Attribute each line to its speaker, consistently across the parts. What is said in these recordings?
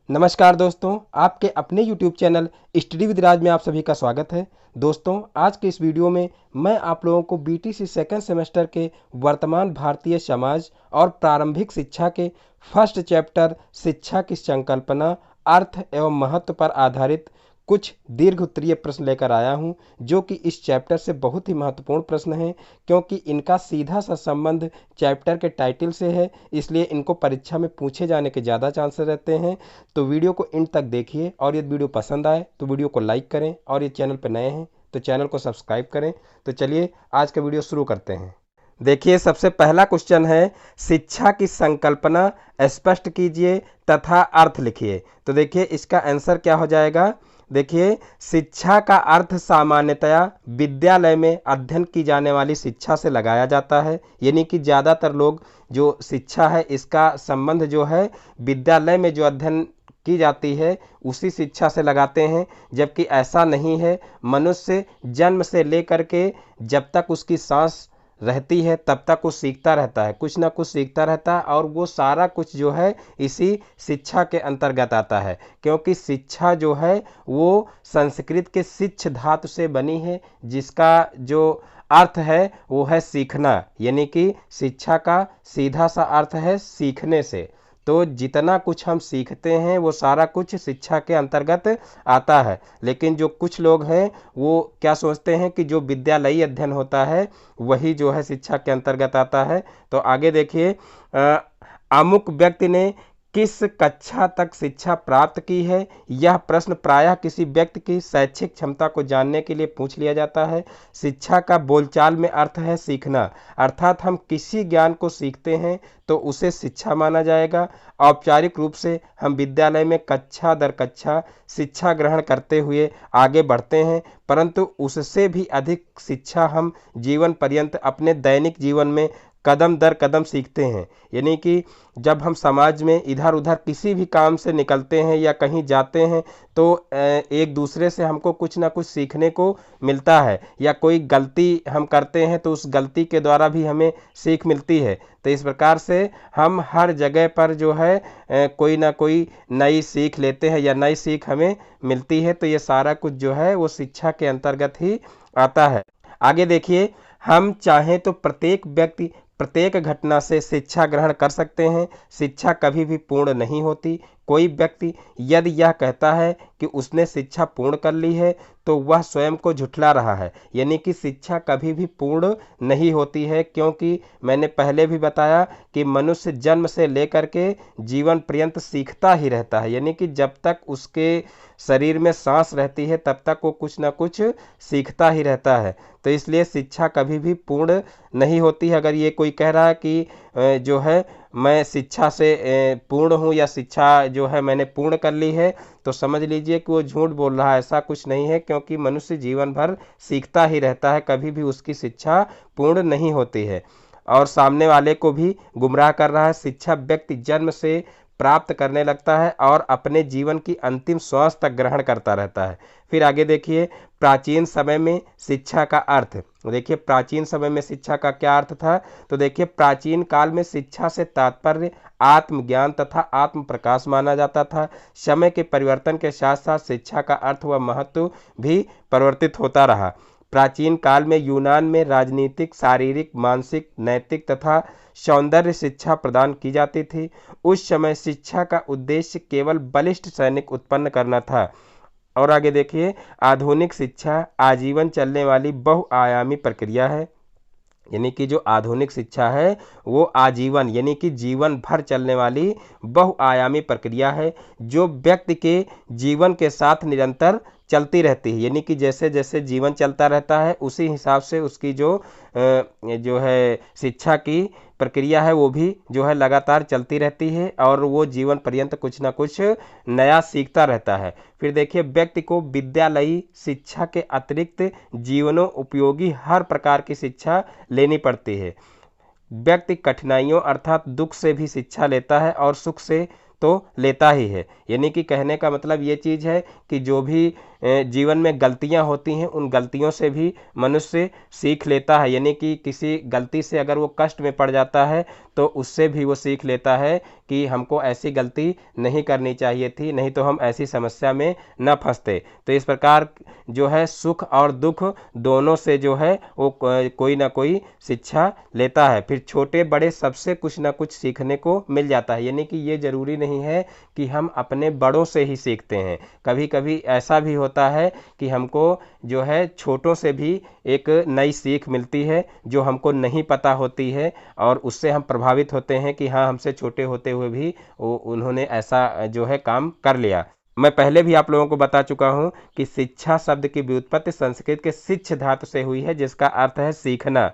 Speaker 1: नमस्कार दोस्तों, आपके अपने YouTube चैनल स्टडी विद राज में आप सभी का स्वागत है। दोस्तों, आज के इस वीडियो में मैं आप लोगों को BTC सेकंड सेमेस्टर के वर्तमान भारतीय समाज और प्रारंभिक शिक्षा के फर्स्ट चैप्टर शिक्षा की संकल्पना, अर्थ एवं महत्व पर आधारित कुछ दीर्घ उत्तरीय प्रश्न लेकर आया हूं, जो कि इस चैप्टर से बहुत ही महत्वपूर्ण प्रश्न हैं, क्योंकि इनका सीधा सा संबंध चैप्टर के टाइटल से है। इसलिए इनको परीक्षा में पूछे जाने के ज़्यादा चांसेस रहते हैं। तो वीडियो को इन तक देखिए और यदि वीडियो पसंद आए तो वीडियो को लाइक करें और ये चैनल पर नए हैं तो चैनल को सब्सक्राइब करें। तो चलिए आज का वीडियो शुरू करते हैं। देखिए, सबसे पहला क्वेश्चन है, शिक्षा की संकल्पना स्पष्ट कीजिए तथा अर्थ लिखिए। तो देखिए इसका आंसर क्या हो जाएगा। देखिए, शिक्षा का अर्थ सामान्यतया विद्यालय में अध्ययन की जाने वाली शिक्षा से लगाया जाता है। यानी कि ज़्यादातर लोग जो शिक्षा है इसका संबंध जो है विद्यालय में जो अध्ययन की जाती है उसी शिक्षा से लगाते हैं, जबकि ऐसा नहीं है। मनुष्य जन्म से लेकर के जब तक उसकी सांस रहती है तब तक वो सीखता रहता है, कुछ ना कुछ सीखता रहता है, और वो सारा कुछ जो है इसी शिक्षा के अंतर्गत आता है। क्योंकि शिक्षा जो है वो संस्कृत के शिक्ष धातु से बनी है, जिसका जो अर्थ है वो है सीखना। यानी कि शिक्षा का सीधा सा अर्थ है सीखने से। तो जितना कुछ हम सीखते हैं वो सारा कुछ शिक्षा के अंतर्गत आता है। लेकिन जो कुछ लोग हैं वो क्या सोचते हैं कि जो विद्यालयी अध्ययन होता है वही जो है शिक्षा के अंतर्गत आता है। तो आगे देखिए, अमुक व्यक्ति ने किस कक्षा तक शिक्षा प्राप्त की है। यह प्रश्न प्रायः किसी व्यक्ति की शैक्षिक क्षमता को जानने के लिए पूछ लिया जाता है। शिक्षा का बोलचाल में अर्थ है सीखना, अर्थात हम किसी ज्ञान को सीखते हैं तो उसे शिक्षा माना जाएगा। औपचारिक रूप से हम विद्यालय में कक्षा दर कक्षा शिक्षा ग्रहण करते हुए आगे बढ़ते हैं, परंतु उससे भी अधिक शिक्षा हम जीवन पर्यंत अपने दैनिक जीवन में कदम दर कदम सीखते हैं। यानी कि जब हम समाज में इधर उधर किसी भी काम से निकलते हैं या कहीं जाते हैं तो एक दूसरे से हमको कुछ ना कुछ सीखने को मिलता है, या कोई गलती हम करते हैं तो उस गलती के द्वारा भी हमें सीख मिलती है। तो इस प्रकार से हम हर जगह पर जो है कोई ना कोई नई सीख लेते हैं या नई सीख हमें मिलती है। तो ये सारा कुछ जो है वो शिक्षा के अंतर्गत ही आता है। आगे देखिए, हम चाहें तो प्रत्येक व्यक्ति प्रत्येक घटना से शिक्षा ग्रहण कर सकते हैं। शिक्षा कभी भी पूर्ण नहीं होती। कोई व्यक्ति यदि यह कहता है कि उसने शिक्षा पूर्ण कर ली है तो वह स्वयं को झुठला रहा है। यानी कि शिक्षा कभी भी पूर्ण नहीं होती है, क्योंकि मैंने पहले भी बताया कि मनुष्य जन्म से लेकर के जीवन पर्यंत सीखता ही रहता है। यानी कि जब तक उसके शरीर में सांस रहती है तब तक वो कुछ ना कुछ सीखता ही रहता है। तो इसलिए शिक्षा कभी भी पूर्ण नहीं होती है। अगर ये कोई कह रहा है कि जो है मैं शिक्षा से पूर्ण हूँ या शिक्षा जो है मैंने पूर्ण कर ली है, तो समझ लीजिए कि वो झूठ बोल रहा है। ऐसा कुछ नहीं है, क्योंकि मनुष्य जीवन भर सीखता ही रहता है, कभी भी उसकी शिक्षा पूर्ण नहीं होती है। और सामने वाले को भी गुमराह कर रहा है। शिक्षा व्यक्ति जन्म से प्राप्त करने लगता है और अपने जीवन की अंतिम श्वास तक ग्रहण करता रहता है। फिर आगे देखिए, प्राचीन समय में शिक्षा का अर्थ। देखिए, प्राचीन समय में शिक्षा का क्या अर्थ था। तो देखिए, प्राचीन काल में शिक्षा से तात्पर्य आत्मज्ञान तथा आत्म प्रकाश माना जाता था। समय के परिवर्तन के साथ साथ शिक्षा का अर्थ व महत्व भी परिवर्तित होता रहा। प्राचीन काल में यूनान में राजनीतिक, शारीरिक, मानसिक, नैतिक तथा सौंदर्य शिक्षा प्रदान की जाती थी। उस समय शिक्षा का उद्देश्य केवल बलिष्ठ सैनिक उत्पन्न करना था। और आगे देखिए, आधुनिक शिक्षा आजीवन चलने वाली बहुआयामी प्रक्रिया है। यानी कि जो आधुनिक शिक्षा है वो आजीवन यानी कि जीवन भर चलने वाली बहुआयामी प्रक्रिया है, जो व्यक्ति के जीवन के साथ निरंतर चलती रहती है। यानी कि जैसे जैसे जीवन चलता रहता है उसी हिसाब से उसकी जो है शिक्षा की प्रक्रिया है वो भी जो है लगातार चलती रहती है, और वो जीवन पर्यंत कुछ ना कुछ नया सीखता रहता है। फिर देखिए, व्यक्ति को विद्यालयी शिक्षा के अतिरिक्त जीवनों उपयोगी हर प्रकार की शिक्षा लेनी पड़ती है। व्यक्ति कठिनाइयों अर्थात दुख से भी शिक्षा लेता है और सुख से तो लेता ही है। यानी कि कहने का मतलब ये चीज़ है कि जो भी जीवन में गलतियां होती हैं उन गलतियों से भी मनुष्य सीख लेता है। यानी कि किसी गलती से अगर वो कष्ट में पड़ जाता है तो उससे भी वो सीख लेता है कि हमको ऐसी गलती नहीं करनी चाहिए थी, नहीं तो हम ऐसी समस्या में न फंसते। तो इस प्रकार जो है सुख और दुख दोनों से जो है वो कोई ना कोई शिक्षा लेता है। फिर छोटे बड़े सबसे कुछ ना कुछ सीखने को मिल जाता है, यानी कि ये ज़रूरी नहीं है कि हम अपने बड़ों से ही सीखते हैं। कभी कभी ऐसा भी होता है कि हमको जो है छोटों से भी एक नई सीख मिलती है जो हमको नहीं पता होती है, और उससे हम प्रभावित होते हैं कि हाँ, हमसे छोटे होते हुए भी उन्होंने ऐसा जो है काम कर लिया। मैं पहले भी आप लोगों को बता चुका हूं कि शिक्षा शब्द की व्युत्पत्ति संस्कृत के शिक्ष धातु से हुई है, जिसका अर्थ है सीखना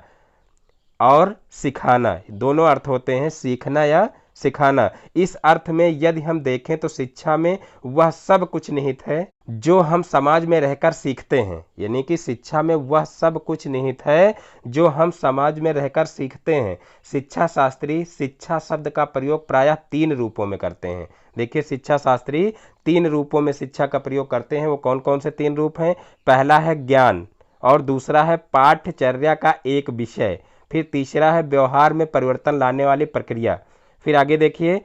Speaker 1: और सिखाना। दोनों अर्थ होते हैं, सीखना या सिखाना। इस अर्थ में यदि हम देखें तो शिक्षा में वह सब कुछ निहित है जो हम समाज में रहकर सीखते हैं, यानी कि शिक्षा में वह सब कुछ निहित है जो हम समाज में रहकर सीखते हैं। शिक्षा शास्त्री शिक्षा शब्द का प्रयोग प्रायः 3 रूपों में करते हैं। देखिए, शिक्षा शास्त्री 3 रूपों में शिक्षा का प्रयोग करते हैं। वो कौन कौन से 3 रूप हैं? पहला है ज्ञान, और दूसरा है पाठ्यचर्या का एक विषय, फिर तीसरा है व्यवहार में परिवर्तन लाने वाली प्रक्रिया। फिर आगे देखिए,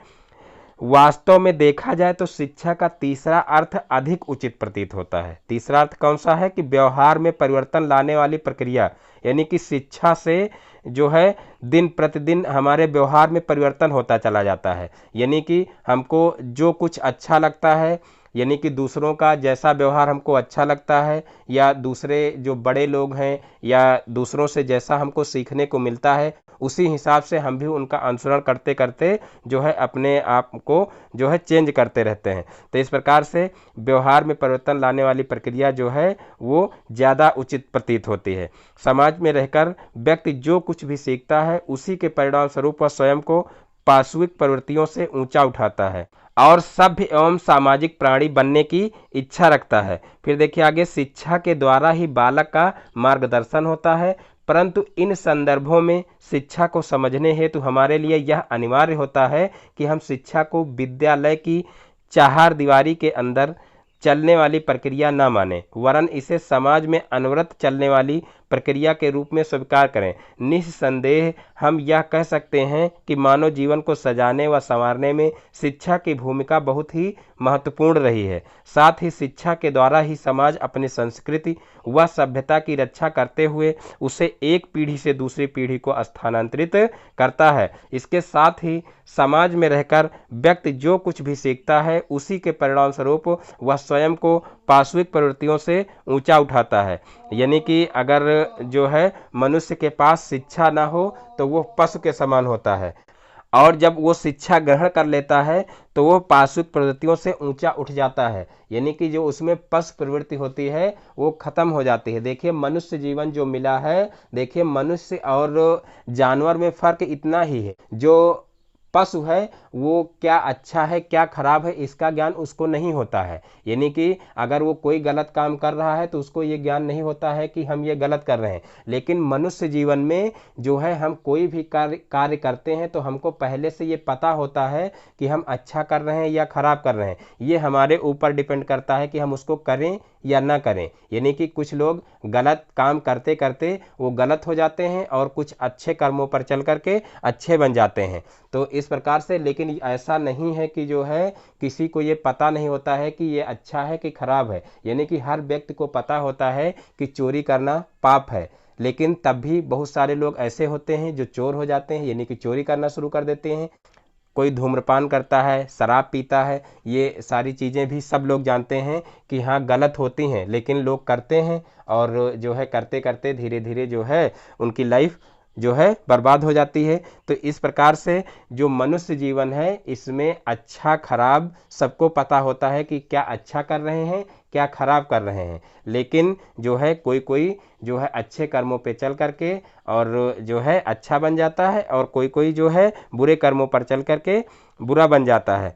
Speaker 1: वास्तव में देखा जाए तो शिक्षा का तीसरा अर्थ अधिक उचित प्रतीत होता है। तीसरा अर्थ कौन सा है? कि व्यवहार में परिवर्तन लाने वाली प्रक्रिया, यानी कि शिक्षा से जो है दिन प्रतिदिन हमारे व्यवहार में परिवर्तन होता चला जाता है। यानी कि हमको जो कुछ अच्छा लगता है, यानी कि दूसरों का जैसा व्यवहार हमको अच्छा लगता है, या दूसरे जो बड़े लोग हैं या दूसरों से जैसा हमको सीखने को मिलता है, उसी हिसाब से हम भी उनका अनुसरण करते करते जो है अपने आप को जो है चेंज करते रहते हैं। तो इस प्रकार से व्यवहार में परिवर्तन लाने वाली प्रक्रिया जो है वो ज़्यादा उचित प्रतीत होती है। समाज में रहकर व्यक्ति जो कुछ भी सीखता है उसी के परिणाम स्वरूप वह स्वयं को पार्श्विक प्रवृत्तियों से ऊंचा उठाता है और सभ्य एवं सामाजिक प्राणी बनने की इच्छा रखता है। फिर देखिए आगे, शिक्षा के द्वारा ही बालक का मार्गदर्शन होता है, परंतु इन संदर्भों में शिक्षा को समझने हेतु हमारे लिए यह अनिवार्य होता है कि हम शिक्षा को विद्यालय की चार दीवारी के अंदर चलने वाली प्रक्रिया न माने, वरन इसे समाज में अनवरत चलने वाली प्रक्रिया के रूप में स्वीकार करें। निस्संदेह हम यह कह सकते हैं कि मानव जीवन को सजाने व संवारने में शिक्षा की भूमिका बहुत ही महत्वपूर्ण रही है। साथ ही शिक्षा के द्वारा ही समाज अपनी संस्कृति व सभ्यता की रक्षा करते हुए उसे एक पीढ़ी से दूसरी पीढ़ी को स्थानांतरित करता है। इसके साथ ही समाज में रहकर व्यक्ति जो कुछ भी सीखता है उसी के परिणाम स्वरूप वह स्वयं को पार्श्विक प्रवृत्तियों से ऊंचा उठाता है। यानी कि अगर जो है मनुष्य के पास शिक्षा ना हो तो वो पशु के समान होता है, और जब वो शिक्षा ग्रहण कर लेता है तो वो पार्श्विक प्रवृत्तियों से ऊंचा उठ जाता है, यानी कि जो उसमें पशु प्रवृत्ति होती है वो खत्म हो जाती है। देखिए, मनुष्य जीवन जो मिला है, देखिए मनुष्य और जानवर में फर्क इतना ही है। जो पशु है वो क्या अच्छा है क्या खराब है इसका ज्ञान उसको नहीं होता है, यानी कि अगर वो कोई गलत काम कर रहा है तो उसको ये ज्ञान नहीं होता है कि हम ये गलत कर रहे हैं। लेकिन मनुष्य जीवन में जो है हम कोई भी कार्य करते हैं तो हमको पहले से ये पता होता है कि हम अच्छा कर रहे हैं या खराब कर रहे हैं। ये हमारे ऊपर डिपेंड करता है कि हम उसको करें या ना करें। यानी कि कुछ लोग गलत काम करते करते वो गलत हो जाते हैं और कुछ अच्छे कर्मों पर चल करके अच्छे बन जाते हैं। तो इस प्रकार से, लेकिन ऐसा नहीं है कि जो है किसी को ये पता नहीं होता है कि ये अच्छा है कि खराब है। यानी कि हर व्यक्ति को पता होता है कि चोरी करना पाप है, लेकिन तब भी बहुत सारे लोग ऐसे होते हैं जो चोर हो जाते हैं, यानी कि चोरी करना शुरू कर देते हैं। कोई धूम्रपान करता है, शराब पीता है, ये सारी चीज़ें भी सब लोग जानते हैं कि हाँ गलत होती हैं, लेकिन लोग करते हैं और जो है करते करते धीरे धीरे जो है उनकी लाइफ जो है बर्बाद हो जाती है। तो इस प्रकार से जो मनुष्य जीवन है इसमें अच्छा खराब सबको पता होता है कि क्या अच्छा कर रहे हैं क्या खराब कर रहे हैं, लेकिन जो है कोई कोई जो है अच्छे कर्मों पे चल करके और जो है अच्छा बन जाता है, और कोई कोई जो है बुरे कर्मों पर चल करके बुरा बन जाता है।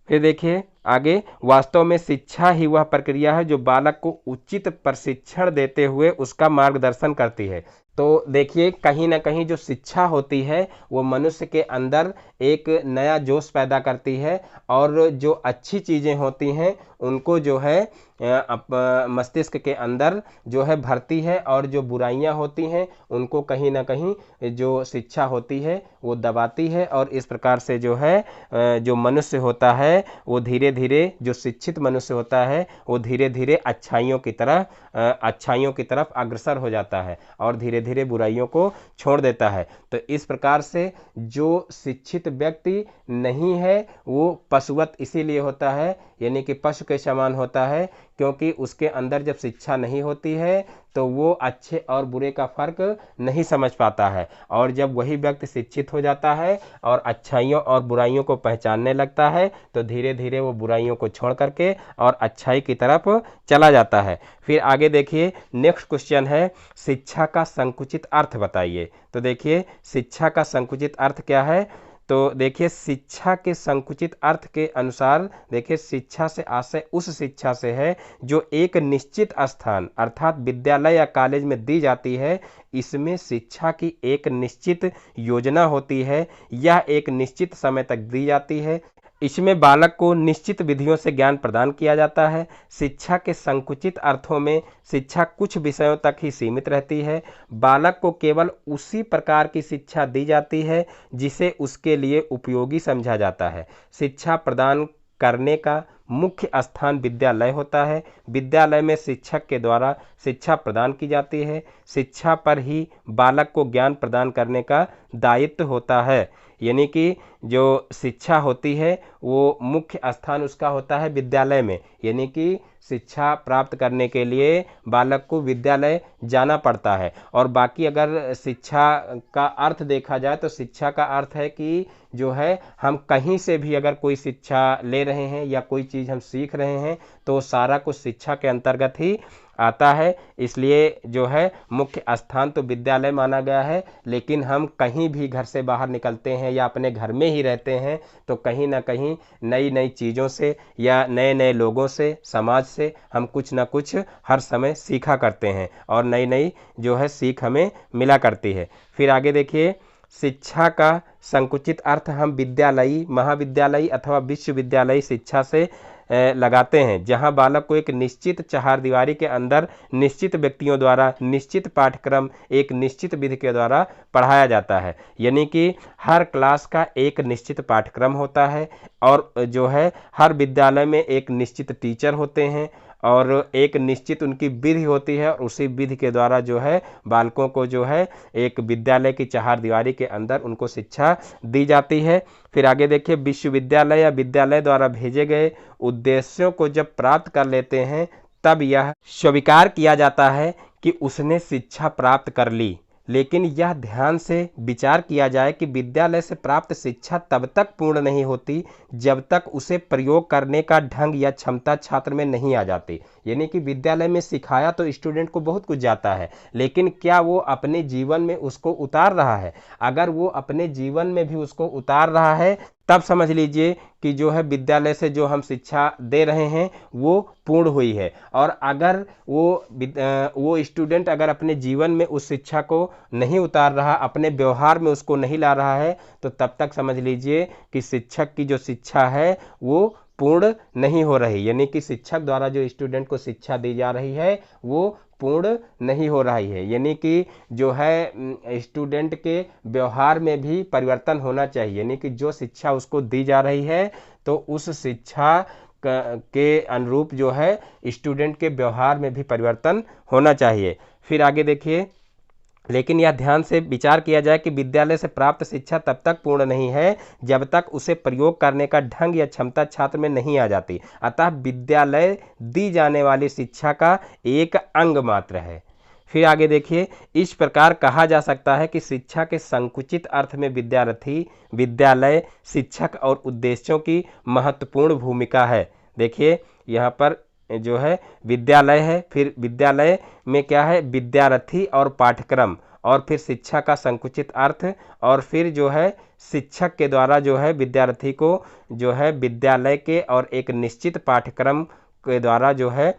Speaker 1: फिर देखिए आगे, वास्तव में शिक्षा ही वह प्रक्रिया है जो बालक को उचित प्रशिक्षण देते हुए उसका मार्गदर्शन करती है। तो देखिए, कहीं ना कहीं जो शिक्षा होती है वो मनुष्य के अंदर एक नया जोश पैदा करती है, और जो अच्छी चीज़ें होती हैं उनको जो है मस्तिष्क के अंदर जो है भरती है, और जो बुराइयां होती हैं उनको कहीं ना कहीं जो शिक्षा होती है वो दबाती है। और इस प्रकार से जो है जो मनुष्य होता है वो धीरे धीरे, जो शिक्षित मनुष्य होता है वो धीरे धीरे अच्छाइयों की तरफ अग्रसर हो जाता है और धीरे धीरे बुराइयों को छोड़ देता है। तो इस प्रकार से जो शिक्षित व्यक्ति नहीं है वो पशुवत इसीलिए होता है, यानी कि पशु के समान होता है, क्योंकि उसके अंदर जब शिक्षा नहीं होती है तो वो अच्छे और बुरे का फर्क नहीं समझ पाता है। और जब वही व्यक्ति शिक्षित हो जाता है और अच्छाइयों और बुराइयों को पहचानने लगता है तो धीरे धीरे वो बुराइयों को छोड़ करके और अच्छाई की तरफ चला जाता है। फिर आगे देखिए, नेक्स्ट क्वेश्चन है, शिक्षा का संकुचित अर्थ बताइए। तो देखिए, शिक्षा का संकुचित अर्थ क्या है? तो देखिए, शिक्षा के संकुचित अर्थ के अनुसार देखिए, शिक्षा से आशय उस शिक्षा से है जो एक निश्चित स्थान अर्थात विद्यालय या कॉलेज में दी जाती है। इसमें शिक्षा की एक निश्चित योजना होती है, यह एक निश्चित समय तक दी जाती है। इसमें बालक को निश्चित विधियों से ज्ञान प्रदान किया जाता है। शिक्षा के संकुचित अर्थों में शिक्षा कुछ विषयों तक ही सीमित रहती है। बालक को केवल उसी प्रकार की शिक्षा दी जाती है जिसे उसके लिए उपयोगी समझा जाता है। शिक्षा प्रदान करने का मुख्य स्थान विद्यालय होता है। विद्यालय में शिक्षक के द्वारा शिक्षा प्रदान की जाती है। शिक्षा पर ही बालक को ज्ञान प्रदान करने का दायित्व होता है, यानी कि जो शिक्षा होती है वो मुख्य स्थान उसका होता है विद्यालय में, यानी कि शिक्षा प्राप्त करने के लिए बालक को विद्यालय जाना पड़ता है। और बाकी अगर शिक्षा का अर्थ देखा जाए तो शिक्षा का अर्थ है कि जो है हम कहीं से भी अगर कोई शिक्षा ले रहे हैं या कोई चीज़ हम सीख रहे हैं तो सारा कुछ शिक्षा के अंतर्गत ही आता है। इसलिए जो है मुख्य स्थान तो विद्यालय माना गया है, लेकिन हम कहीं भी घर से बाहर निकलते हैं या अपने घर में ही रहते हैं तो कहीं ना कहीं नई नई चीज़ों से या नए नए लोगों से, समाज से हम कुछ ना कुछ हर समय सीखा करते हैं और नई नई जो है सीख हमें मिला करती है। फिर आगे देखिए, शिक्षा का संकुचित अर्थ हम विद्यालयी, महाविद्यालयी अथवा विश्वविद्यालयी शिक्षा से लगाते हैं, जहां बालक को एक निश्चित चहारदीवारी के अंदर निश्चित व्यक्तियों द्वारा निश्चित पाठ्यक्रम एक निश्चित विधि के द्वारा पढ़ाया जाता है। यानी कि हर क्लास का एक निश्चित पाठ्यक्रम होता है और जो है हर विद्यालय में एक निश्चित टीचर होते हैं और एक निश्चित उनकी विधि होती है और उसी विधि के द्वारा जो है बालकों को जो है एक विद्यालय की चहारदीवारी के अंदर उनको शिक्षा दी जाती है। फिर आगे देखिए, विश्वविद्यालय या विद्यालय द्वारा भेजे गए उद्देश्यों को जब प्राप्त कर लेते हैं तब यह स्वीकार किया जाता है कि उसने शिक्षा प्राप्त कर ली। लेकिन यह ध्यान से विचार किया जाए कि विद्यालय से प्राप्त शिक्षा तब तक पूर्ण नहीं होती जब तक उसे प्रयोग करने का ढंग या क्षमता छात्र में नहीं आ जाती। यानी कि विद्यालय में सिखाया तो स्टूडेंट को बहुत कुछ जाता है, लेकिन क्या वो अपने जीवन में उसको उतार रहा है? अगर वो अपने जीवन में भी उसको उतार रहा है तब समझ लीजिए कि जो है विद्यालय से जो हम शिक्षा दे रहे हैं वो पूर्ण हुई है। और अगर वो स्टूडेंट अगर अपने जीवन में उस शिक्षा को नहीं उतार रहा, अपने व्यवहार में उसको नहीं ला रहा है, तो तब तक समझ लीजिए कि शिक्षक की जो शिक्षा है वो पूर्ण नहीं हो रही। यानी कि शिक्षक द्वारा जो स्टूडेंट को शिक्षा दी जा रही है वो पूर्ण नहीं हो रही है। यानी कि जो है स्टूडेंट के व्यवहार में भी परिवर्तन होना चाहिए। यानी कि जो शिक्षा उसको दी जा रही है तो उस शिक्षा के अनुरूप जो है स्टूडेंट के व्यवहार में भी परिवर्तन होना चाहिए। फिर आगे देखिए, लेकिन यह ध्यान से विचार किया जाए कि विद्यालय से प्राप्त शिक्षा तब तक पूर्ण नहीं है जब तक उसे प्रयोग करने का ढंग या क्षमता छात्र में नहीं आ जाती। अतः विद्यालय दी जाने वाली शिक्षा का एक अंग मात्र है। फिर आगे देखिए, इस प्रकार कहा जा सकता है कि शिक्षा के संकुचित अर्थ में विद्यार्थी, विद्यालय, शिक्षक और उद्देश्यों की महत्वपूर्ण भूमिका है। देखिए यहाँ पर जो है विद्यालय है, फिर विद्यालय में क्या है, विद्यार्थी और पाठ्यक्रम और फिर शिक्षा का संकुचित अर्थ, और फिर जो है शिक्षक के द्वारा जो है विद्यार्थी को जो है विद्यालय के और एक निश्चित पाठ्यक्रम के द्वारा जो है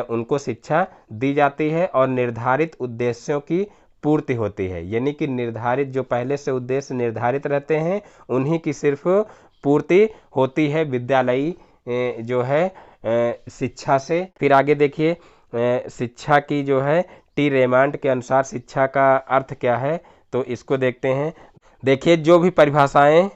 Speaker 1: उनको शिक्षा दी जाती है और निर्धारित उद्देश्यों की पूर्ति होती है। यानी कि निर्धारित जो पहले से उद्देश्य निर्धारित रहते हैं उन्हीं की सिर्फ पूर्ति होती है विद्यालयी जो है शिक्षा से। फिर आगे देखिए शिक्षा की जो है टी रेमांड के अनुसार शिक्षा का अर्थ क्या है, तो इसको देखते हैं। देखिए जो भी परिभाषाएं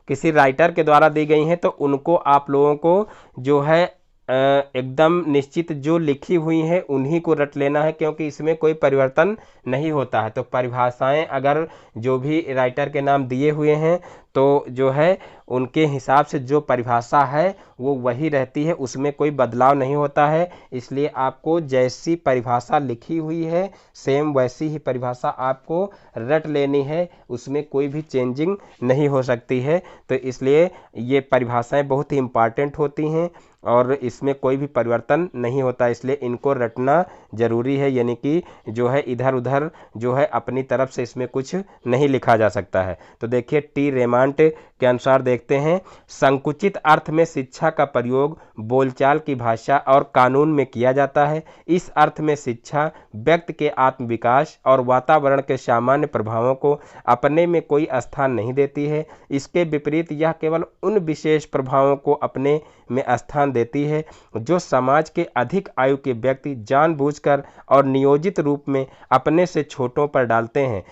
Speaker 1: किसी राइटर के द्वारा दी गई हैं तो उनको आप लोगों को जो है एकदम निश्चित जो लिखी हुई हैं उन्हीं को रट लेना है, क्योंकि इसमें कोई परिवर्तन नहीं होता है। तो परिभाषाएं अगर जो भी राइटर के नाम दिए हुए हैं तो जो है उनके हिसाब से जो परिभाषा है वो वही रहती है, उसमें कोई बदलाव नहीं होता है। इसलिए आपको जैसी परिभाषा लिखी हुई है सेम वैसी ही परिभाषा आपको रट लेनी है, उसमें कोई भी चेंजिंग नहीं हो सकती है। तो इसलिए ये परिभाषाएं बहुत ही इम्पॉर्टेंट होती हैं और इसमें कोई भी परिवर्तन नहीं होता, इसलिए इनको रटना ज़रूरी है। यानी कि जो है इधर उधर जो है अपनी तरफ से इसमें कुछ नहीं लिखा जा सकता है। तो देखिए टी रेमांड के अनुसार देखते हैं, संकुचित अर्थ में शिक्षा का प्रयोग बोलचाल की भाषा और कानून में किया जाता है। इस अर्थ में शिक्षा व्यक्ति के आत्मविकास और वातावरण के सामान्य प्रभावों को अपने में कोई स्थान नहीं देती है। इसके विपरीत यह केवल उन विशेष प्रभावों को अपने में स्थान देती है जो समाज के अधिक आयु के व्यक्ति जानबूझकर और नियोजित रूप में अपने से छोटों पर डालते हैं,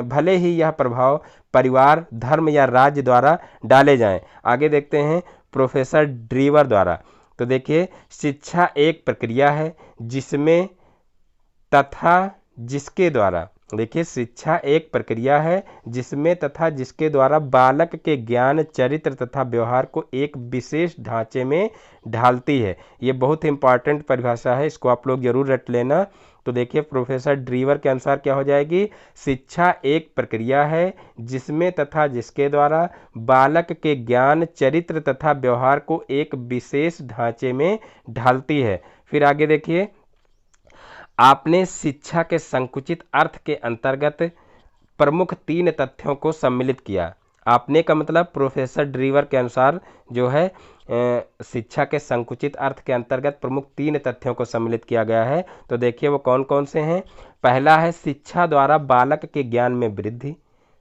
Speaker 1: भले ही यह प्रभाव परिवार, धर्म या राज्य द्वारा डाले जाएं। आगे देखते हैं प्रोफेसर ड्रीवर द्वारा। तो देखिए शिक्षा एक प्रक्रिया है जिसमें तथा जिसके द्वारा, देखिए शिक्षा एक प्रक्रिया है जिसमें तथा जिसके द्वारा बालक के ज्ञान, चरित्र तथा व्यवहार को एक विशेष ढांचे में ढालती है। ये बहुत इंपॉर्टेंट परिभाषा है, इसको आप लोग जरूर रट लेना। तो देखिए प्रोफेसर ड्रीवर के अनुसार क्या हो जाएगी, शिक्षा एक प्रक्रिया है जिसमें तथा जिसके द्वारा बालक के ज्ञान, चरित्र तथा व्यवहार को एक विशेष ढांचे में ढालती है। फिर आगे देखिए, आपने शिक्षा के संकुचित अर्थ के अंतर्गत प्रमुख 3 तथ्यों को सम्मिलित किया। आपने का मतलब प्रोफेसर ड्रीवर के अनुसार जो है शिक्षा के संकुचित अर्थ के अंतर्गत प्रमुख 3 तथ्यों को सम्मिलित किया गया है। तो देखिए वो कौन कौन से हैं। पहला है शिक्षा द्वारा बालक के ज्ञान में वृद्धि,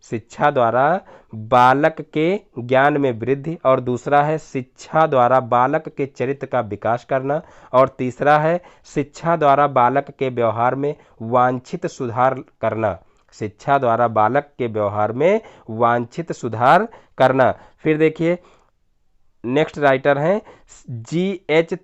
Speaker 1: शिक्षा द्वारा बालक के ज्ञान में वृद्धि, और दूसरा है शिक्षा द्वारा बालक के चरित्र का विकास करना, और तीसरा है शिक्षा द्वारा बालक के व्यवहार में वांछित सुधार करना, शिक्षा द्वारा बालक के व्यवहार में वांछित सुधार करना। फिर देखिए नेक्स्ट राइटर हैं G.H.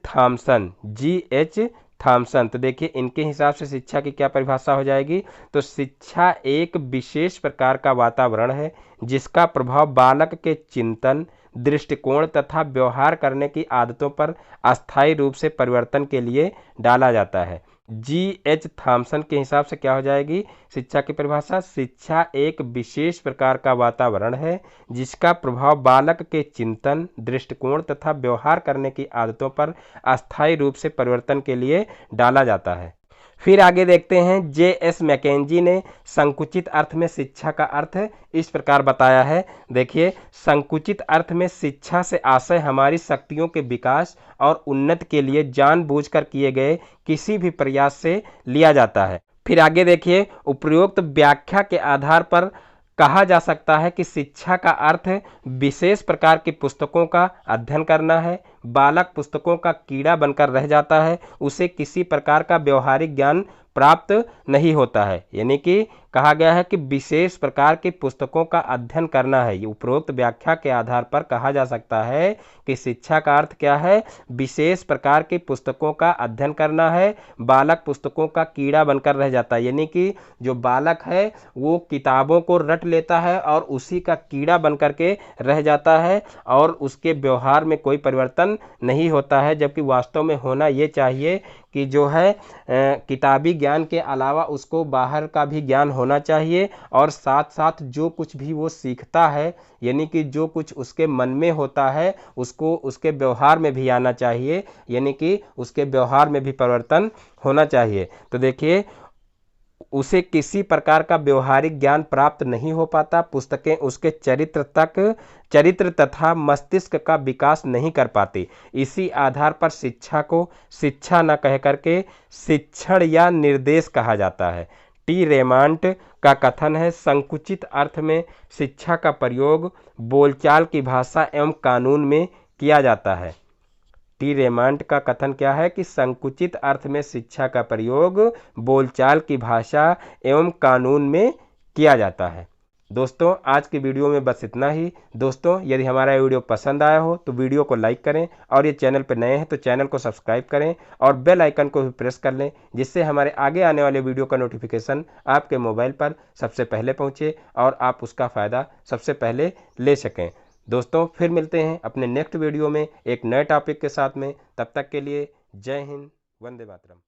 Speaker 1: थॉमसन। तो देखिए इनके हिसाब से शिक्षा की क्या परिभाषा हो जाएगी, तो शिक्षा एक विशेष प्रकार का वातावरण है जिसका प्रभाव बालक के चिंतन, दृष्टिकोण तथा व्यवहार करने की आदतों पर अस्थायी रूप से परिवर्तन के लिए डाला जाता है। G.H. थॉमसन के हिसाब से क्या हो जाएगी शिक्षा की परिभाषा, शिक्षा एक विशेष प्रकार का वातावरण है जिसका प्रभाव बालक के चिंतन, दृष्टिकोण तथा व्यवहार करने की आदतों पर अस्थायी रूप से परिवर्तन के लिए डाला जाता है। फिर आगे देखते हैं J.S. मैकेंजी ने संकुचित अर्थ में शिक्षा का अर्थ इस प्रकार बताया है। देखिए संकुचित अर्थ में शिक्षा से आशय हमारी शक्तियों के विकास और उन्नति के लिए जानबूझकर किए गए किसी भी प्रयास से लिया जाता है। फिर आगे देखिए उपरोक्त व्याख्या के आधार पर कहा जा सकता है कि शिक्षा का अर्थ विशेष प्रकार की पुस्तकों का अध्ययन करना है। बालक पुस्तकों का कीड़ा बनकर रह जाता है, उसे किसी प्रकार का व्यवहारिक ज्ञान प्राप्त नहीं होता है। यानी कि कहा गया है कि विशेष प्रकार की पुस्तकों का अध्ययन करना है। ये उपरोक्त व्याख्या के आधार पर कहा जा सकता है कि शिक्षा का अर्थ क्या है, विशेष प्रकार की पुस्तकों का अध्ययन करना है। बालक पुस्तकों का कीड़ा बनकर रह जाता है, यानी कि जो बालक है वो किताबों को रट लेता है और उसी का कीड़ा बनकर के रह जाता है और उसके व्यवहार में कोई परिवर्तन नहीं होता है। जबकि वास्तव में होना ये चाहिए कि जो है किताबी ज्ञान के अलावा उसको बाहर का भी ज्ञान होना चाहिए और साथ साथ जो कुछ भी वो सीखता है, यानी कि जो कुछ उसके मन में होता है उसको उसके व्यवहार में भी आना चाहिए, यानी कि उसके व्यवहार में भी परिवर्तन होना चाहिए। तो देखिए उसे किसी प्रकार का व्यवहारिक ज्ञान प्राप्त नहीं हो पाता। पुस्तकें उसके चरित्र तथा मस्तिष्क का विकास नहीं कर पाती। इसी आधार पर शिक्षा को शिक्षा न कह करके शिक्षण या निर्देश कहा जाता है। टी रेमांड का कथन है, संकुचित अर्थ में शिक्षा का प्रयोग बोलचाल की भाषा एवं कानून में किया जाता है। टी रेमांड का कथन क्या है कि संकुचित अर्थ में शिक्षा का प्रयोग बोलचाल की भाषा एवं कानून में किया जाता है। दोस्तों, आज की वीडियो में बस इतना ही। दोस्तों, यदि हमारा वीडियो पसंद आया हो तो वीडियो को लाइक करें, और ये चैनल पर नए हैं तो चैनल को सब्सक्राइब करें और बेल आइकन को भी प्रेस कर लें, जिससे हमारे आगे आने वाले वीडियो का नोटिफिकेशन आपके मोबाइल पर सबसे पहले पहुंचे और आप उसका फ़ायदा सबसे पहले ले सकें। दोस्तों, फिर मिलते हैं अपने नेक्स्ट वीडियो में एक नए टॉपिक के साथ में। तब तक के लिए जय हिंद, वंदे मातरम।